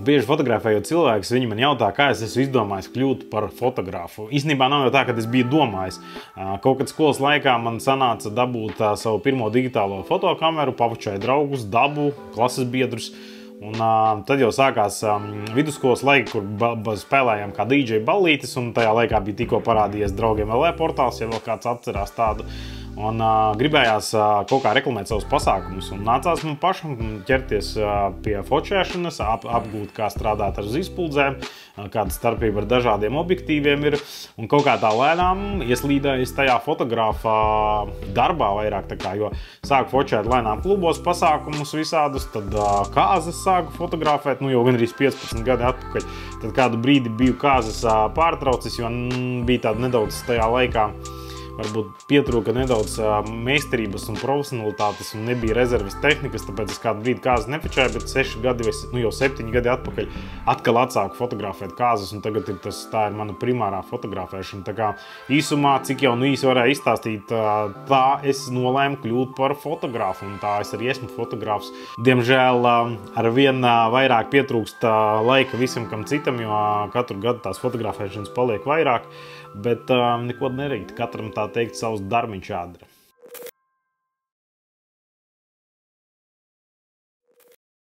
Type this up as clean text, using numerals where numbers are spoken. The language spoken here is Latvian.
Bieži fotografējot cilvēkus, viņi man jautā, kā es esmu izdomājis kļūt par fotografu. Īstenībā nav jau tā, ka es biju domājis. Kaut kad skolas laikā man sanāca dabūt savu pirmo digitālo fotokameru, pavučēju draugus, dabu, klases biedrus. Un tad jau sākās vidusskolas laika, kur spēlējām kā DJ ballītes, un tajā laikā bija tikko parādījies Draugiem LV portāls, ja vēl kāds atcerās tādu. Un gribējās kaut kā reklamēt savus pasākumus, un nācās man pašam ķerties pie fočēšanas, apgūt, kā strādāt ar izpuldzēm, kāda starpība ar dažādiem objektīviem ir, un kaut kā tā lēnām ieslīdējis tajā fotogrāfa darbā vairāk, tā kā, jo sāku fočēt lēnām klubos pasākumus visādus, tad kāzas sāku fotografēt, nu jau gan arī 15 gadi atpakaļ, tad kādu brīdi biju kāzas pārtraucis, jo bija tāda nedaudz tajā laikā, varbūt pietrūka nedaudz meistarības un profesionalitātes un nebija rezerves tehnikas, tāpēc es kādu brīdi kāzas nefočēju, bet 6 gadi, jau 7 gadi atpakaļ atkal atsāku fotografēt kāzas, un tagad tā ir mana primārā fotografēšana. Tā kā īsumā, cik jau īsi varēju izstāstīt, tā es nolēmu kļūt par fotografu, un tā es arī esmu fotografs. Diemžēl arvien vairāk pietrūkst laika visam kam citam, jo katru gadu tās fotografēšanas paliek vairāk, bet neko nerīt, katram tā teikt savs darbiņš jādara.